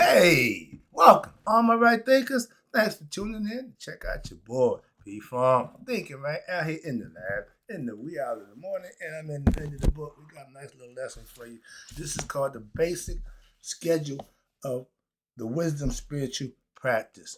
Hey, welcome, all my right thinkers. Thanks for tuning in. Check out your boy, P Farm. Thinking right out here in the lab, in the wee hours of the morning, and I'm in the end of the book. We got a nice little lesson for you. This is called the basic schedule of the wisdom spiritual practice.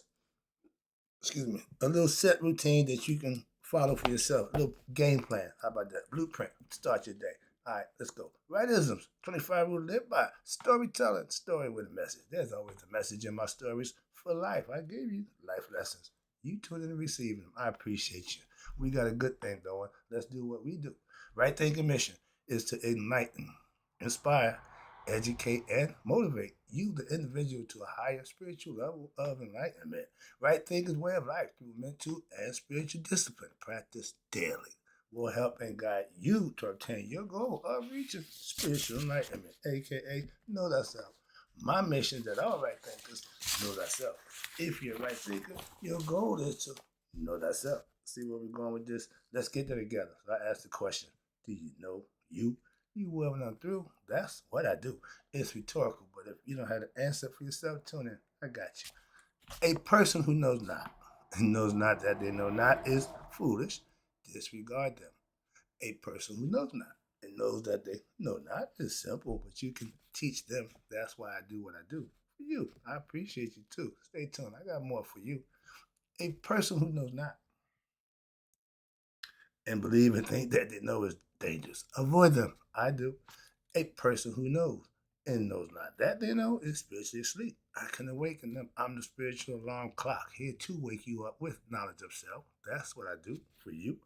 Excuse me. A little set routine that you can follow for yourself. A little game plan. How about that? Blueprint. Start your day. All right, let's go. Rightisms, 25 rules to live by. Storytelling, story with a message. There's always a message in my stories for life. I gave you life lessons. You tune in and receiving them. I appreciate you. We got a good thing going. Let's do what we do. Right thinking mission is to enlighten, inspire, educate, and motivate you, the individual, to a higher spiritual level of enlightenment. Right thinking way of life through mental and spiritual discipline. Practice daily will help and guide you to obtain your goal of reaching spiritual enlightenment, aka know thyself. My mission is that all right thinkers know thyself. If you're a right thinker, your goal is to know thyself. See where we're going with this? Let's get there together. So I asked the question, do you know you? You will when I'm through. That's what I do. It's rhetorical, but if you don't have the answer for yourself, tune in. I got you. A person who knows not and knows not that they know not is foolish. Disregard them. A person who knows not and knows that they know not is simple, but you can teach them. That's why I do what I do. For you, I appreciate you too. Stay tuned. I got more for you. A person who knows not and believe and think that they know is dangerous. Avoid them. I do. A person who knows and knows not that they know is spiritually asleep. I can awaken them. I'm the spiritual alarm clock here to wake you up with knowledge of self. That's what I do for you.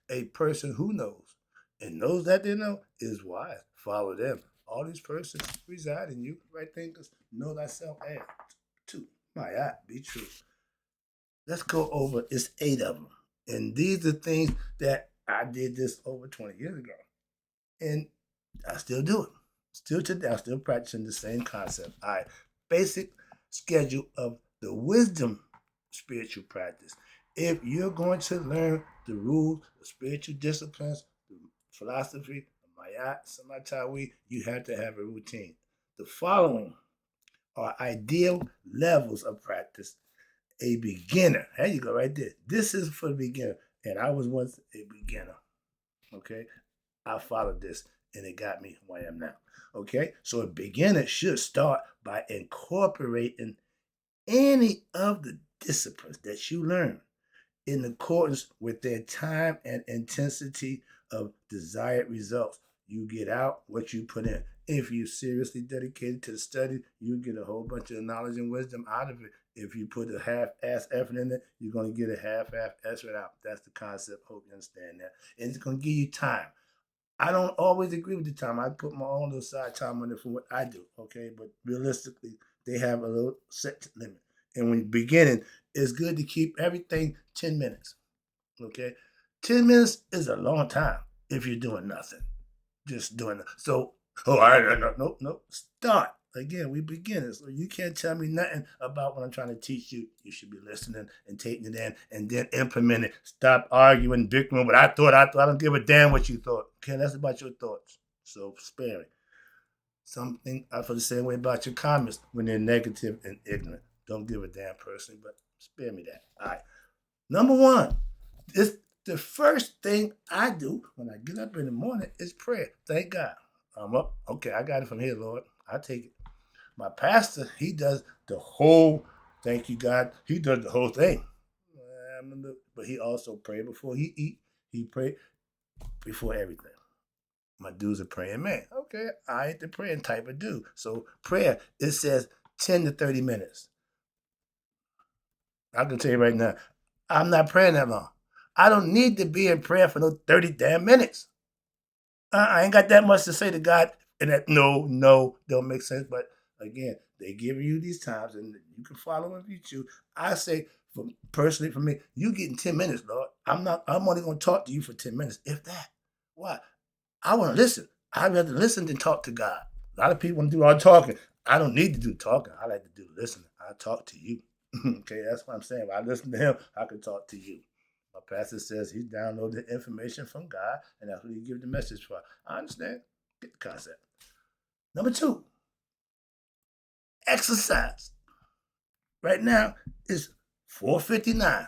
A person who knows and knows that they know is wise. Follow them. All these persons reside in you. Right thinkers, know thyself and two. My eye, be true. Let's go over. It's 8 of them. And these are things that I did this over 20 years ago. And I still do it. Still today, I'm still practicing the same concept. All right. Basic schedule of the wisdom spiritual practice. If you're going to learn the rules, the spiritual disciplines, the philosophy, the Mayat, Samatawi, you have to have a routine. The following are ideal levels of practice. A beginner. There you go, right there. This is for the beginner. And I was once a beginner. Okay. I followed this and it got me where I am now. Okay. So a beginner should start by incorporating any of the disciplines that you learn in accordance with their time and intensity of desired results. You get out what you put in. If you seriously dedicated to the study, you get a whole bunch of knowledge and wisdom out of it. If you put a half-ass effort in it, you're going to get a half-ass effort out. That's the concept. Hope you understand that. And it's going to give you time. I don't always agree with the time. I put my own little side time on it for what I do, okay? But realistically, they have a little set limit. And when you're beginning, it's good to keep everything 10 minutes, okay? 10 minutes is a long time if you're doing nothing, just doing it. So, no. Start. Again, we beginners. So you can't tell me nothing about what I'm trying to teach you. You should be listening and taking it in and then implement it. Stop arguing, bickering, but I thought. I don't give a damn what you thought. Okay, that's about your thoughts. So spare it. Something I feel the same way about your comments when they're negative and ignorant. Don't give a damn person, but spare me that. All right. Number one, this the first thing I do when I get up in the morning is prayer. Thank God. I'm up. Okay, I got it from here, Lord. I take it. My pastor, he does the whole, thank you, God. He does the whole thing. But he also pray before he eat. He pray before everything. My dude's a praying man. Okay, I ain't the praying type of dude. So prayer, it says 10 to 30 minutes. I can tell you right now, I'm not praying that long. I don't need to be in prayer for no 30 damn minutes. I ain't got that much to say to God. And that, no, don't make sense. But again, they give you these times and you can follow if you choose. I say, personally, for me, you getting 10 minutes, Lord. I'm only going to talk to you for 10 minutes, if that. Why? I want to listen. I'd rather listen than talk to God. A lot of people want to do all the talking. I don't need to do talking. I like to do listening. I talk to you. Okay, that's what I'm saying. If I listen to him, I can talk to you. My pastor says he downloaded the information from God, and that's what he gives the message for. I understand. Get the concept. Number two, Exercise. Right now, it's 4:59.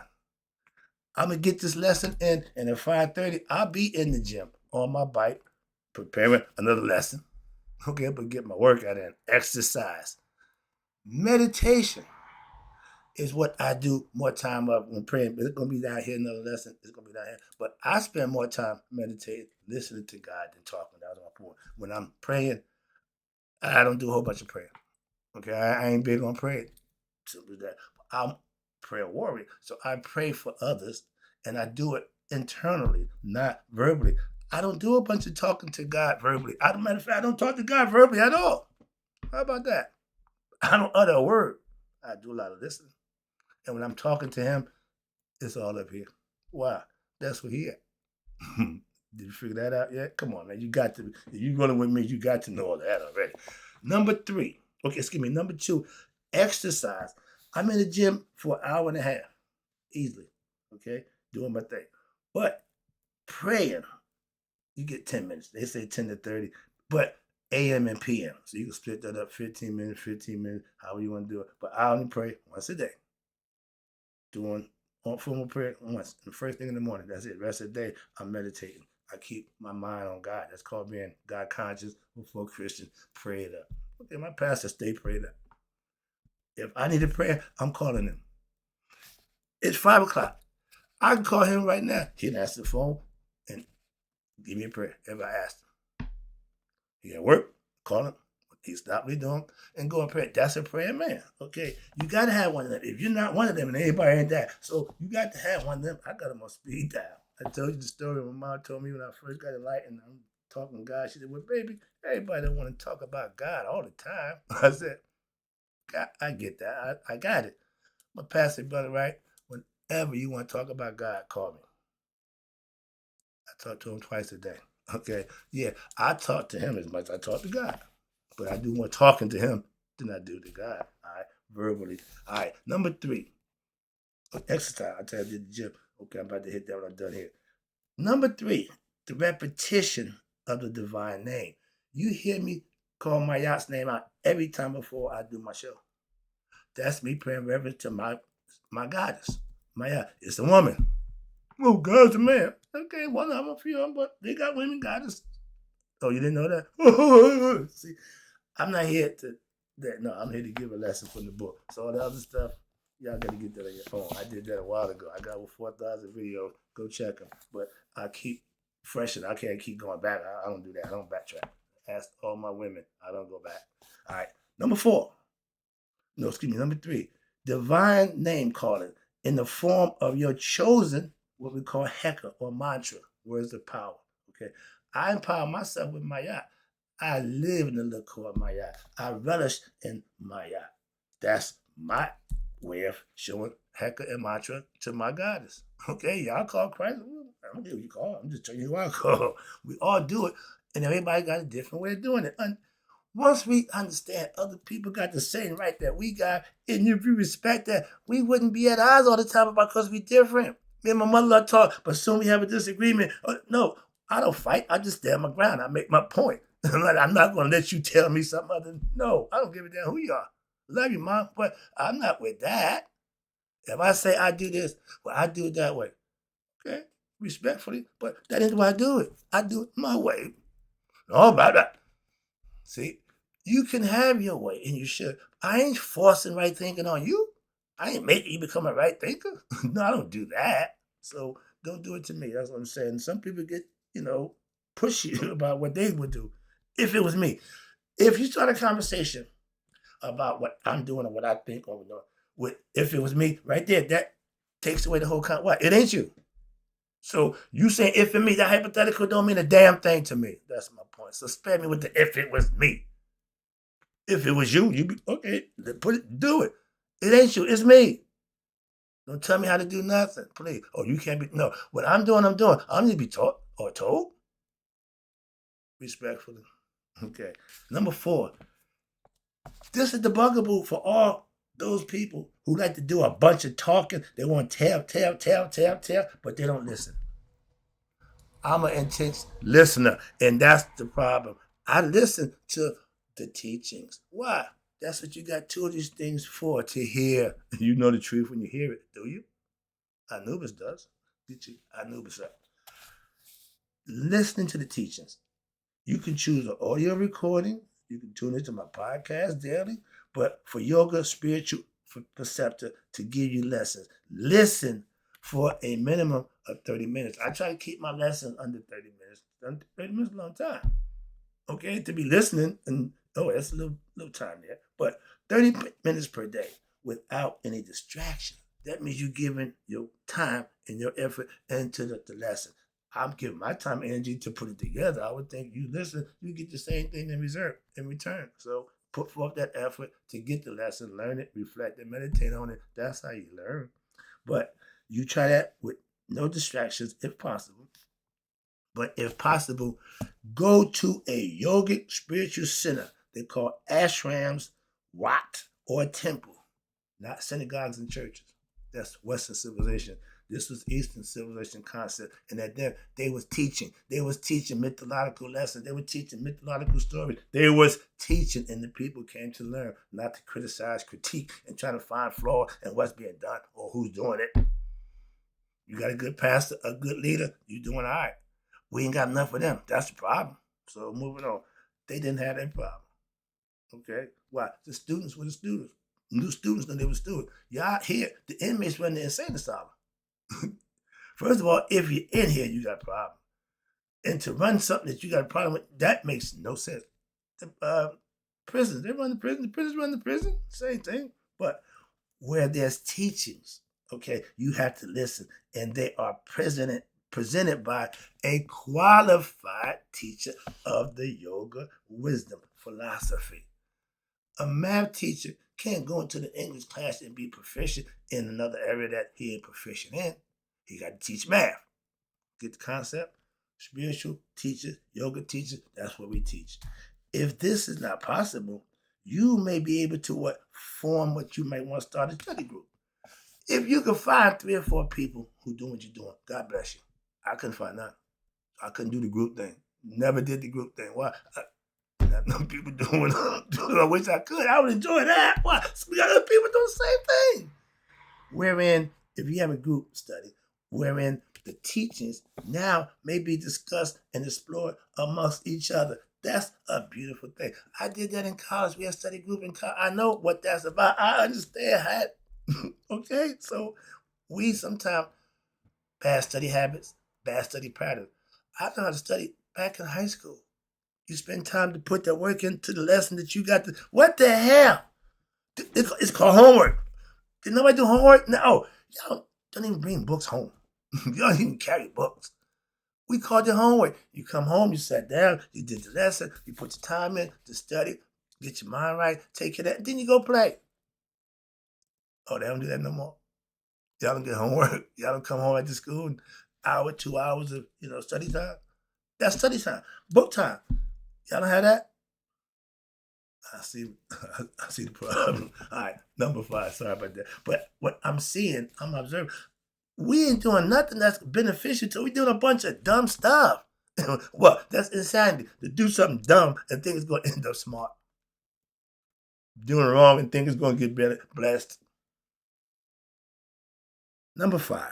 I'm going to get this lesson in, and at 5:30, I'll be in the gym on my bike, preparing another lesson. Okay, but get my workout in. Exercise. Meditation is what I do more time of when praying. It's going to be down here, another lesson. It's going to be down here. But I spend more time meditating, listening to God than talking. That was my point. When I'm praying, I don't do a whole bunch of prayer. Okay, I ain't big on praying. Simple as that. I'm a prayer warrior. So I pray for others, and I do it internally, not verbally. I don't do a bunch of talking to God verbally. As a matter of fact, I don't talk to God verbally at all. How about that? I don't utter a word. I do a lot of listening. And when I'm talking to him, it's all up here. Why? That's where he at. Did you figure that out yet? Come on, man. You got to, if you're going with me, you got to know all that already. Number 3. Okay, excuse me. Number 2, exercise. I'm in the gym for an hour and a half, easily. Okay, doing my thing. But praying, you get 10 minutes. They say 10 to 30, but AM and PM. So you can split that up 15 minutes, 15 minutes, however you want to do it. But I only pray once a day. Doing formal prayer once. The first thing in the morning. That's it. Rest of the day, I'm meditating. I keep my mind on God. That's called being God conscious before Christian. Pray it up. Okay, my pastor stay prayed up. If I need a prayer, I'm calling him. It's 5 o'clock. I can call him right now. He'll answer the phone and give me a prayer if I asked him. He at work, call him. He stop what he's doing and go and pray. That's a prayer man. Okay. You got to have one of them. If you're not one of them, and anybody ain't that. So you got to have one of them. I got them on speed dial. I told you the story my mom told me when I first got enlightened. I'm talking to God. She said, well, baby, everybody don't want to talk about God all the time. I said, God, I get that. I got it. My pastor, brother, right? Whenever you want to talk about God, call me. I talk to him twice a day. Okay. Yeah, I talk to him as much as I talk to God. But I do more talking to him than I do to God. All right. Verbally. All right. Number 3. Exercise. I tell you I did the gym. Okay, I'm about to hit that when I'm done here. Number 3, the repetition of the divine name. You hear me call my yacht's name out every time before I do my show. That's me praying reverence to my goddess. My yacht. It's a woman. Oh, God's a man. Okay, one of them, a few of them, but they got women goddess. Oh, you didn't know that? See, I'm not here to that. No, I'm here to give a lesson from the book. So all the other stuff, y'all got to get that on your phone. I did that a while ago. I got over 4,000 videos. Go check them. But I keep freshening. I can't keep going back. I don't do that. I don't backtrack. Ask all my women. I don't go back. All right. Number 4. No, excuse me. Number 3. Divine name calling in the form of your chosen, what we call heka or mantra, words of power. Okay. I empower myself with Maya. I live in the liquor of Maya. I relish in Maya. That's my way of showing heka and mantra to my goddess. Okay, y'all call Christ. I don't care what you call. I'm just telling you who I call. We all do it, and everybody got a different way of doing it. And once we understand other people got the same right that we got, and if you respect that, we wouldn't be at odds all the time about because we different. Me and my mother talk, but soon we have a disagreement. No, I don't fight. I just stand my ground. I make my point. I'm not going to let you tell me something other than, no, I don't give a damn who you are. Love you, Mom, but I'm not with that. If I say I do this, well, I do it that way. Okay? Respectfully, but that ain't why I do it. I do it my way. All about that. See, you can have your way, and you should. I ain't forcing right thinking on you. I ain't making you become a right thinker. No, I don't do that. So don't do it to me. That's what I'm saying. Some people get, pushy about what they would do if it was me. If you start a conversation about what I'm doing or what I think or if it was me, right there, that takes away the whole what? It ain't you. So you saying if it me, that hypothetical don't mean a damn thing to me. That's my point. So spare me with the if it was me. If it was you, you'd be okay. Do it. It ain't you. It's me. Don't tell me how to do nothing, please. Oh, you can't be. No, what I'm doing. I don't need to be taught or told. Respectfully. Okay. Number 4. This is the bugaboo for all those people who like to do a bunch of talking. They want to tell, but they don't listen. I'm an intense listener, and that's the problem. I listen to the teachings. Why? That's what you got two of these things for, to hear. You know the truth when you hear it, do you? Anubis does. Get you Anubis up. Listening to the teachings. You can choose an audio recording. You can tune into my podcast daily. But for yoga, spiritual, for preceptor, to give you lessons, listen for a minimum of 30 minutes. I try to keep my lesson under 30 minutes. 30 minutes is a long time. Okay, to be listening, and that's a little time there. But 30 minutes per day without any distraction. That means you're giving your time and your effort into the lesson. I'm giving my time and energy to put it together. I would think you listen, you get the same thing in return. So put forth that effort to get the lesson, learn it, reflect and meditate on it. That's how you learn. But you try that with no distractions if possible. But if possible, go to a yogic spiritual center they call ashrams, wat, or a temple, not synagogues and churches. That's Western civilization. This was Eastern civilization concept. And at them, they was teaching. They was teaching mythological lessons. They were teaching mythological stories. They was teaching, and the people came to learn, not to criticize, critique, and try to find flaw in what's being done or who's doing it. You got a good pastor, a good leader, you doing all right. We ain't got enough of them. That's the problem. So moving on. They didn't have that problem. Okay? Why? The students were the students. New students than they were students. Y'all here, the inmates run the insane asylum. First of all, if you're in here, you got a problem. And to run something that you got a problem with, that makes no sense. The prisons, they run the prison. The prisons run the prison. Same thing. But where there's teachings, okay, you have to listen. And they are presented by a qualified teacher of the yoga wisdom philosophy. A math teacher can't go into the English class and be proficient in another area that he ain't proficient in. He got to teach math. Get the concept? Spiritual teachers, yoga teachers, that's what we teach. If this is not possible, you may be able to form what you might want to start a study group. If you can find 3 or 4 people who do what you're doing, God bless you. I couldn't find none. I couldn't do the group thing. Never did the group thing. Why? Got no people doing what I'm doing. I wish I could. I would enjoy that. Why? We got other people doing the same thing. Wherein, if you have a group study, wherein the teachings now may be discussed and explored amongst each other. That's a beautiful thing. I did that in college. We had a study group in college. I know what that's about. I understand how. Okay? So we sometimes bad study habits, bad study patterns. I learned how to study back in high school. You spend time to put that work into the lesson that you got to. What the hell? It's called homework. Did nobody do homework? No. Y'all don't even bring books home. Y'all don't even carry books. We called it homework. You come home, you sat down, you did the lesson, you put your time in to study, get your mind right, take care of that, then you go play. Oh, they don't do that no more. Y'all don't get homework. Y'all don't come home after school and hour, 2 hours of study time. That's study time. Book time. Y'all don't have that? I see the problem. All right, number 5. Sorry about that. But what I'm seeing, I'm observing, we ain't doing nothing that's beneficial to. We doing a bunch of dumb stuff. Well, that's insanity. To do something dumb and think it's going to end up smart. Doing wrong and think it's going to get blessed. Number 5.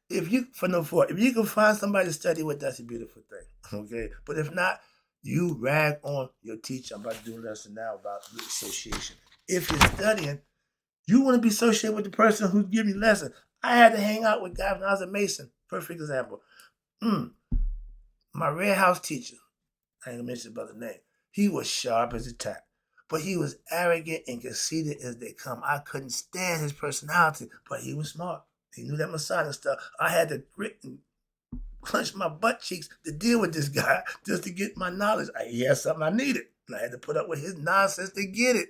If you can find somebody to study with, that's a beautiful thing. Okay? But if not, you rag on your teacher. I'm about to do a lesson now about association. If you're studying, you want to be associated with the person who's giving you lessons. I had to hang out with guys when I was a Mason. Perfect example. My Red House teacher, I ain't gonna mention about the name. He was sharp as a tack, but he was arrogant and conceited as they come. I couldn't stand his personality, but he was smart. He knew that Masada stuff. I had to grit and clench my butt cheeks to deal with this guy just to get my knowledge. He had something I needed, and I had to put up with his nonsense to get it.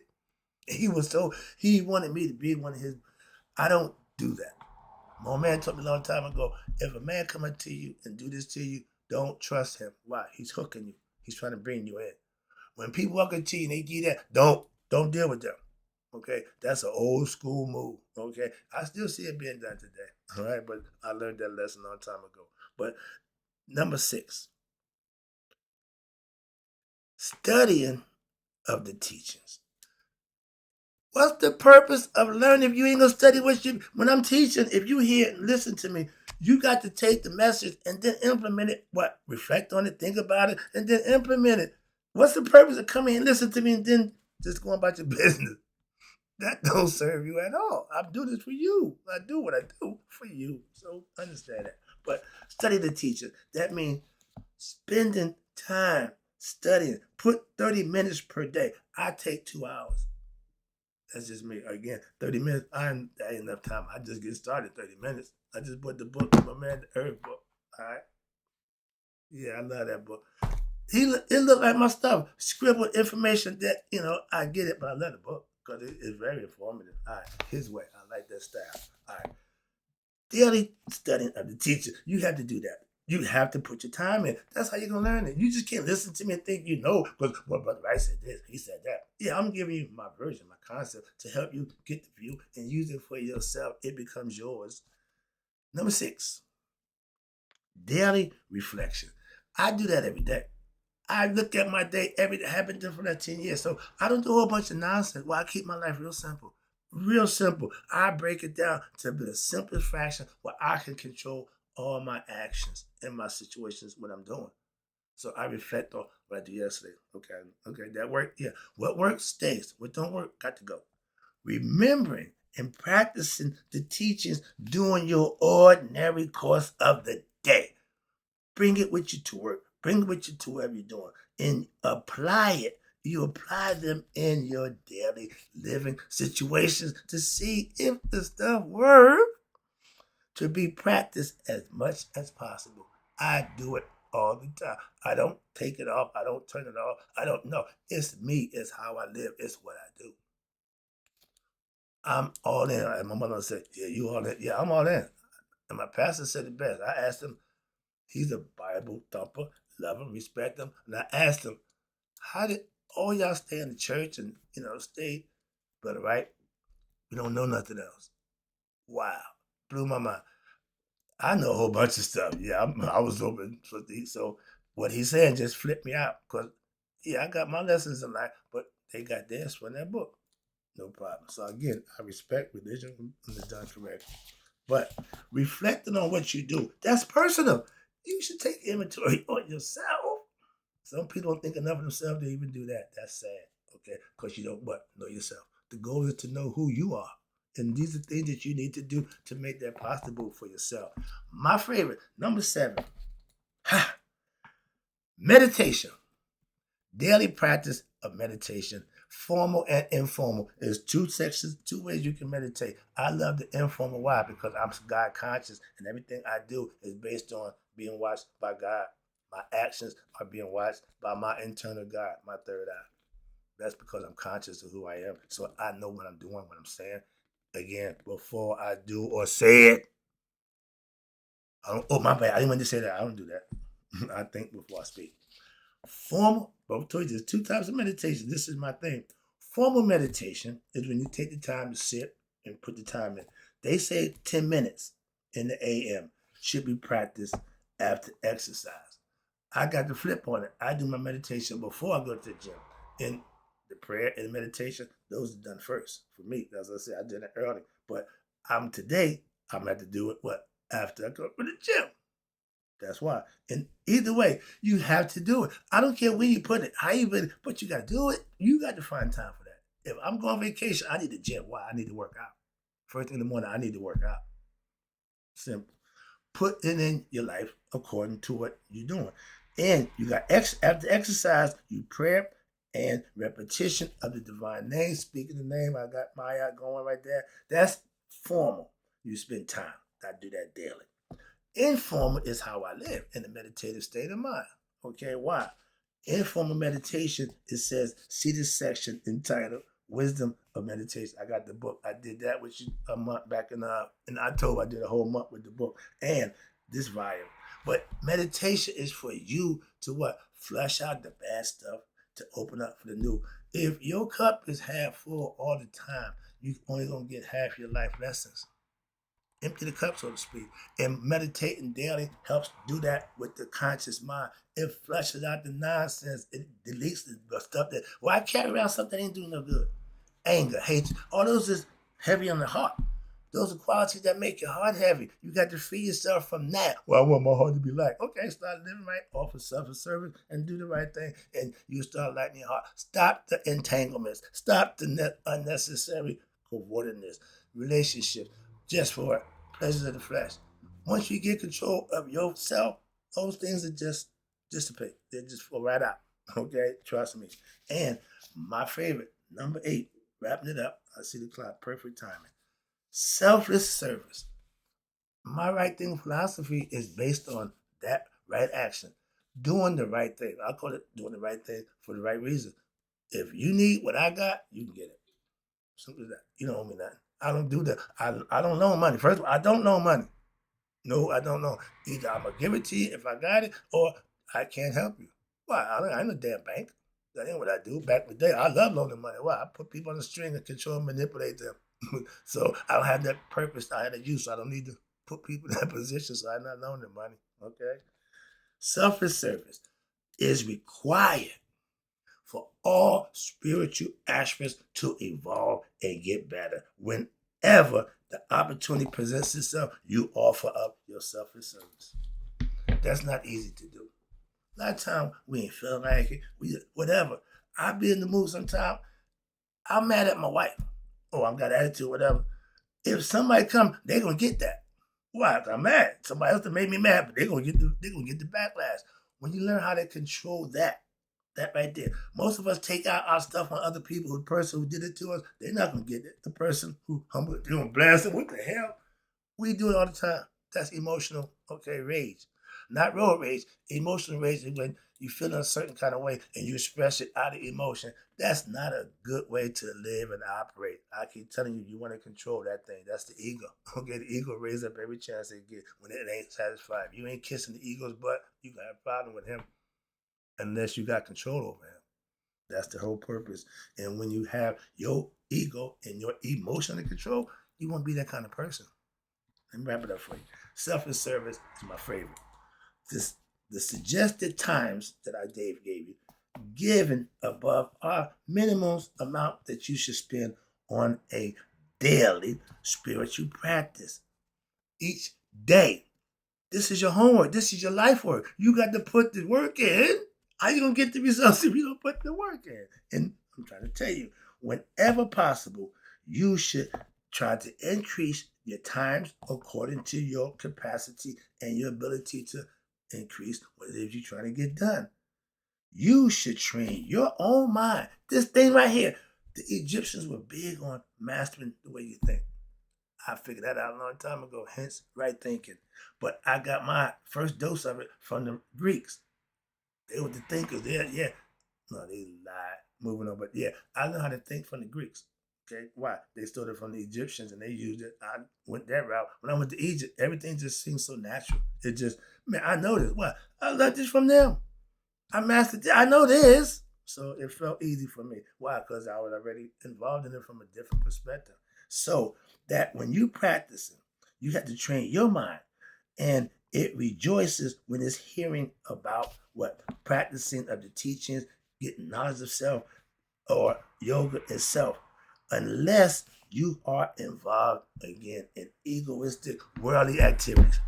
He wanted me to be one of his. I don't do that. My man told me a long time ago, if a man come up to you and do this to you, don't trust him. Why? He's hooking you. He's trying to bring you in. When people walk up to you and they give you that, don't deal with them. Okay? That's an old school move. Okay? I still see it being done today. All right? But I learned that lesson a long time ago. But number 6, studying of the teachings. What's the purpose of learning if you ain't gonna study when I'm teaching? If you hear and listen to me, you got to take the message and then implement it. What? Reflect on it, think about it, and then implement it. What's the purpose of coming and listen to me and then just going about your business? That don't serve you at all. I do this for you. I do what I do for you. So understand that. But study the teacher. That means spending time studying. Put 30 minutes per day. I take 2 hours. That's just me. Again, 30 minutes. That ain't enough time. I just get started 30 minutes. I just put the book, my man, the Earth book. All right. Yeah, I love that book. It looked like my stuff. Scribbled information that, I get it, but I love the book because it's very informative. All right. His way. I like that style. All right. Daily studying of the teacher. You have to do that. You have to put your time in. That's how you're going to learn it. You just can't listen to me and think you know, because, well, Brother Wright said this, he said that. Yeah, I'm giving you my version, my concept, to help you get the view and use it for yourself. It becomes yours. Number 6, daily reflection. I do that every day. I look at my day every day. I've been doing for that 10 years. So I don't do a whole bunch of nonsense. Well, I keep my life real simple. Real simple. I break it down to the simplest fraction where I can control all my actions and my situations, what I'm doing. So I reflect on what I did yesterday. Okay, that worked? Yeah. What works stays. What don't work, got to go. Remembering and practicing the teachings during your ordinary course of the day. Bring it with you to work. Bring it with you to wherever you're doing. And apply it. You apply them in your daily living situations to see if the stuff works, to be practiced as much as possible. I do it all the time. I don't take it off. I don't turn it off. I don't know. It's me. It's how I live. It's what I do. I'm all in. And my mother said, yeah, you all in? Yeah, I'm all in. And my pastor said it best. I asked him, he's a Bible thumper, love him, respect him. And I asked him, how did all y'all stay in the church and, stay, Brother Wright? We don't know nothing else. Wow. Blew my mind. I know a whole bunch of stuff. Yeah, I was open. So what he said just flipped me out. Because, yeah, I got my lessons in life, but they got theirs from that book. No problem. So again, I respect religion when it's done correctly. But reflecting on what you do, that's personal. You should take inventory on yourself. Some people don't think enough of themselves to even do that. That's sad, okay? Because you don't know yourself. The goal is to know who you are. And these are things that you need to do to make that possible for yourself. My favorite, number 7, meditation. Daily practice of meditation, formal and informal. There's 2 sections, 2 ways you can meditate. I love the informal. Why? Because I'm God conscious and everything I do is based on being watched by God. My actions are being watched by my internal God, my third eye. That's because I'm conscious of who I am. So I know what I'm doing, what I'm saying. Again, before I do or say it, my bad. I didn't mean to say that. I don't do that. I think before I speak. Formal, I've told you there's 2 types of meditation. This is my thing. Formal meditation is when you take the time to sit and put the time in. They say 10 minutes in the AM should be practiced after exercise. I got the flip on it. I do my meditation before I go to the gym. And the prayer and the meditation, those are done first. For me, as I said, I did it early. But I'm going to have to do it, after I go to the gym. That's why. And either way, you have to do it. I don't care where you put it, how you put it, but you got to do it. You got to find time for that. If I'm going on vacation, I need the gym. Why? I need to work out. First thing in the morning, I need to work out. Simple. Put it in your life according to what you're doing. And you got after exercise, you pray and repetition of the divine name. Speaking the name, I got my eye going right there. That's formal. You spend time. I do that daily. Informal is how I live in a meditative state of mind. Okay, why? Informal meditation, it says, see this section entitled Wisdom of Meditation. I got the book. I did that with you a month back in October. I did a whole month with the book and this volume. But meditation is for you to what? Flush out the bad stuff, to open up for the new. If your cup is half full all the time, you're only going to get half your life lessons. Empty the cup, so to speak. And meditating daily helps do that with the conscious mind. It flushes out the nonsense. It deletes the stuff that, well, I carry around something that ain't doing no good. Anger, hatred, all those is heavy on the heart. Those are qualities that make your heart heavy. You got to free yourself from that. Well, I want my heart to be light. Okay, start living right, offer self-service, and do the right thing, and you start lightening your heart. Stop the entanglements. Stop the unnecessary covetousness, relationships, just for pleasures of the flesh. Once you get control of yourself, those things are just dissipate. They just fall right out. Okay, trust me. And my favorite, number 8, wrapping it up. I see the clock. Perfect timing. Selfless service. My right thing philosophy is based on that right action, doing the right thing. I call it doing the right thing for the right reason. If you need what I got, you can get it. Simple as that. You don't owe me nothing. I don't do that. I don't loan money. First of all, I don't loan money. No, I don't know. Either I'm gonna give it to you if I got it, or I can't help you. Why? I ain't a damn bank. That ain't what I do. Back in the day, I love loaning money. Why? I put people on the string and control and manipulate them. So I don't have that purpose. I had a use. So I don't need to put people in that position. So I'm not loaning money. Okay. Selfless service is required for all spiritual aspects to evolve and get better. Whenever the opportunity presents itself, you offer up your selfless service. That's not easy to do. A lot of times we ain't feeling like it. We whatever. I be in the mood sometimes. I'm mad at my wife. Oh, I've got attitude, whatever. If somebody come, they're gonna get that. Why? I'm mad. Somebody else that made me mad, but they're gonna get the backlash. When you learn how to control that right there. Most of us take out our stuff on other people. The person who did it to us, they're not gonna get it. The person who humbled, they're gonna blast them. What the hell? We do it all the time. That's emotional, rage. Not road rage. Emotional rage is when you feel in a certain kind of way and you express it out of emotion. That's not a good way to live and operate. I keep telling you, you want to control that thing. That's the ego. Okay, the ego raises up every chance they get when it ain't satisfied. If you ain't kissing the ego's butt, you got a problem with him unless you got control over him. That's the whole purpose. And when you have your ego and your emotion in control, you won't be that kind of person. Let me wrap it up for you. Selfless service is my favorite. The suggested times that I gave you, given above, are minimum amount that you should spend on a daily spiritual practice. Each day. This is your homework. This is your life work. You got to put the work in. How you gonna get the results if you don't put the work in? And I'm trying to tell you, whenever possible, you should try to increase your times according to your capacity and your ability to increase what it is you're trying to get done. You should train your own mind. This thing right here, the Egyptians were big on mastering the way you think. I figured that out a long time ago, hence right thinking. But I got my first dose of it from the Greeks. They were the thinkers. Yeah. No, they lied. Moving on. But yeah, I learned how to think from the Greeks. Okay, why? They stole it from the Egyptians and they used it. I went that route. When I went to Egypt, everything just seemed so natural. It just, man, I know this. What? I learned this from them. I mastered it. I know this. So it felt easy for me. Why? Because I was already involved in it from a different perspective. So that when you practice it, you have to train your mind. And it rejoices when it's hearing about what? Practicing of the teachings, getting knowledge of self, or yoga itself. Unless you are involved, again, in egoistic, worldly activities.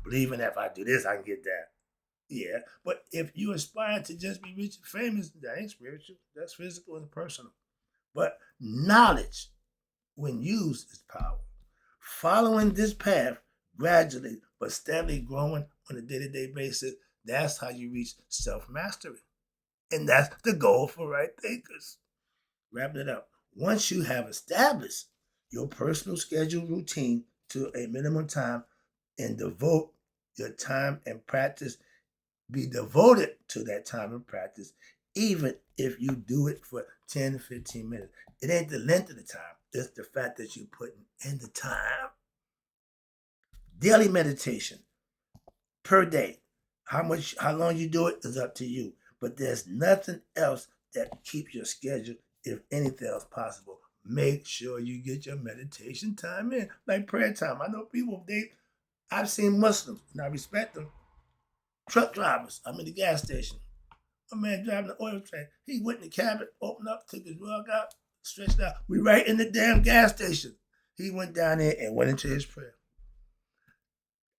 Believing that if I do this, I can get that. Yeah, but if you aspire to just be rich and famous, that ain't spiritual. That's physical and personal. But knowledge, when used, is power. Following this path gradually but steadily growing on a day-to-day basis, that's how you reach self-mastery. And that's the goal for right thinkers. Wrapping it up. Once you have established your personal schedule routine to a minimum time and devote your time and practice, be devoted to that time and practice, even if you do it for 10 to 15 minutes. It ain't the length of the time, it's the fact that you're putting in the time. Daily meditation per day. How long you do it is up to you. But there's nothing else that keeps your schedule, if anything else possible. make sure you get your meditation time in, like prayer time. I know people, I've seen Muslims, and I respect them, truck drivers. I'm in the gas station. A man driving the oil tank. He went in the cabin, opened up, took his rug out, stretched out. We right in the damn gas station. He went down there and went into his prayer.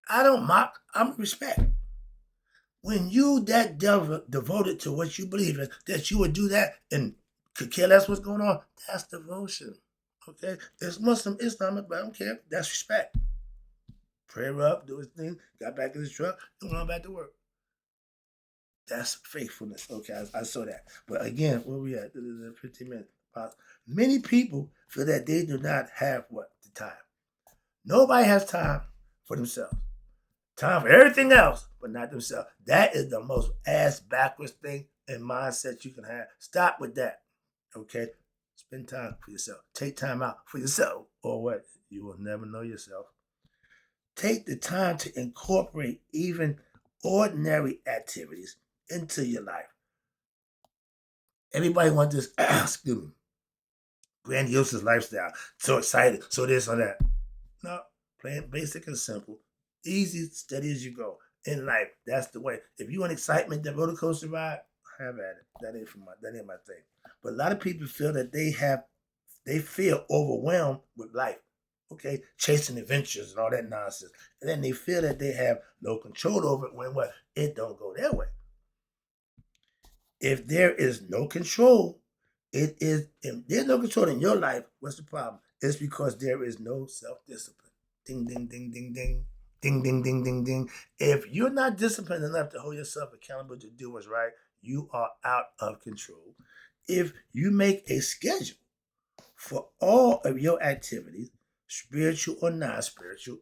I don't mock. I'm respect. When you that devoted to what you believe in, that you would do that and could care less what's going on, that's devotion. Okay? It's Muslim, Islamic, but I don't care. That's respect. Prayer up, do his thing, got back in his truck, and went on back to work. That's faithfulness. Okay, I saw that. But again, where we at? 15 minutes. Many people feel that they do not have what? The time. Nobody has time for themselves. Time for everything else, but not themselves. That is the most ass backwards thing and mindset you can have. Stop with that. Okay? Spend time for yourself. Take time out for yourself. Or what? You will never know yourself. Take the time to incorporate even ordinary activities into your life. Everybody wants this, excuse me, grandiose lifestyle. So excited, so this or that. No, plain basic and simple. Easy, steady as you go. In life, that's the way. If you want excitement, that roller coaster ride, have at it. That ain't my thing. But a lot of people feel that they feel overwhelmed with life. Okay, chasing adventures and all that nonsense. And then they feel that they have no control over it when what? It don't go their way. If there is no control, if there's no control in your life, what's the problem? It's because there is no self-discipline. Ding, ding, ding, ding, ding. Ding, ding, ding, ding, ding. If you're not disciplined enough to hold yourself accountable to do what's right, you are out of control. If you make a schedule for all of your activities, spiritual or non-spiritual,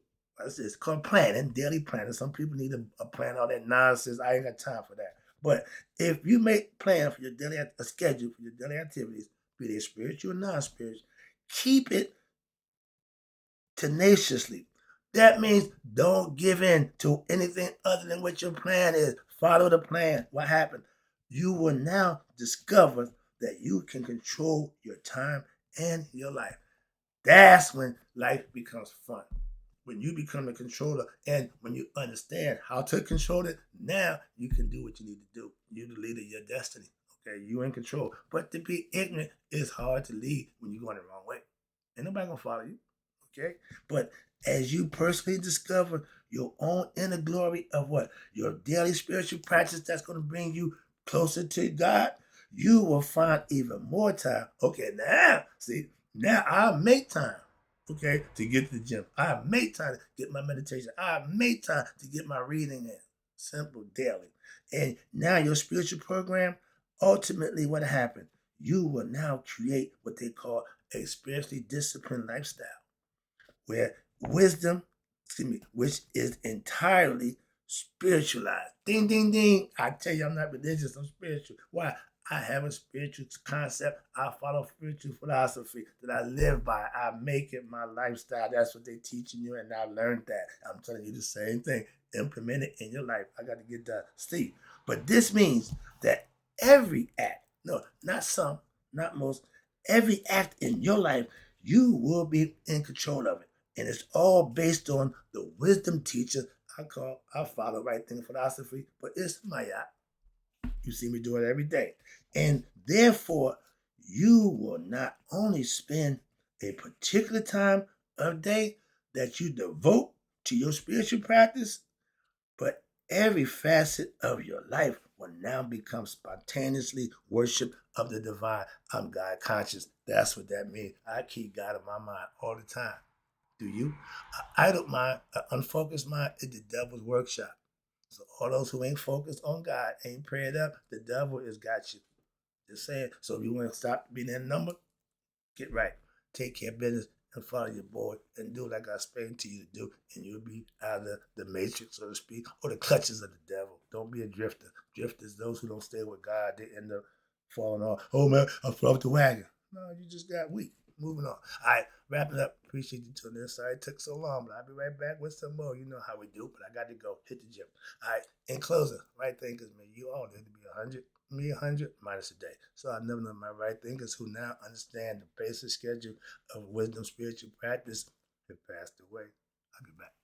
it's called planning, daily planning. Some people need a plan, all that nonsense. I ain't got time for that. But if you make plan for your daily a schedule for your daily activities, be they spiritual or non-spiritual, keep it tenaciously. That means don't give in to anything other than what your plan is. Follow the plan. What happened? You will now discover that you can control your time and your life. That's when life becomes fun. When you become the controller and when you understand how to control it, now you can do what you need to do. You're the leader of your destiny. Okay, you're in control. But to be ignorant is hard to lead when you're going the wrong way. Ain't nobody gonna follow you. Okay? But as you personally discover your own inner glory of what? Your daily spiritual practice that's going to bring you closer to God, you will find even more time. Okay, now I make time, okay, to get to the gym. I make time to get my meditation. I make time to get my reading in. Simple, daily. And now your spiritual program, ultimately what happened? You will now create what they call a spiritually disciplined lifestyle where wisdom, which is entirely spiritualized. Ding, ding, ding. I tell you, I'm not religious, I'm spiritual. Why? I have a spiritual concept. I follow spiritual philosophy that I live by. I make it my lifestyle. That's what they're teaching you, and I learned that. I'm telling you the same thing. Implement it in your life. I got to get that. Steve. But this means that every act, no, not some, not most, every act in your life, you will be in control of it. And it's all based on the wisdom teacher I follow right thing philosophy, but it's my yacht. You see me do it every day. And therefore, you will not only spend a particular time of day that you devote to your spiritual practice, but every facet of your life will now become spontaneously worship of the divine. I'm God conscious. That's what that means. I keep God in my mind all the time. Do you? An idle mind, an unfocused mind is the devil's workshop. So all those who ain't focused on God, ain't prayed up, the devil has got you. Just saying. So if you want to stop being that number, get right. Take care of business and follow your boy and do like I explained to you to do, and you'll be out of the matrix, so to speak, or the clutches of the devil. Don't be a drifter. Drifters, those who don't stay with God, they end up falling off. Oh man, I fell off the wagon. No, you just got weak. Moving on. All right, wrapping up. Appreciate you tuning in. Sorry it took so long, but I'll be right back with some more. You know how we do, but I got to go hit the gym. All right, in closing, right thing, because man, you all need to be 100. me 100 minus a day. So I never know my right thinkers who now understand the basic schedule of wisdom spiritual practice have passed away. I'll be back.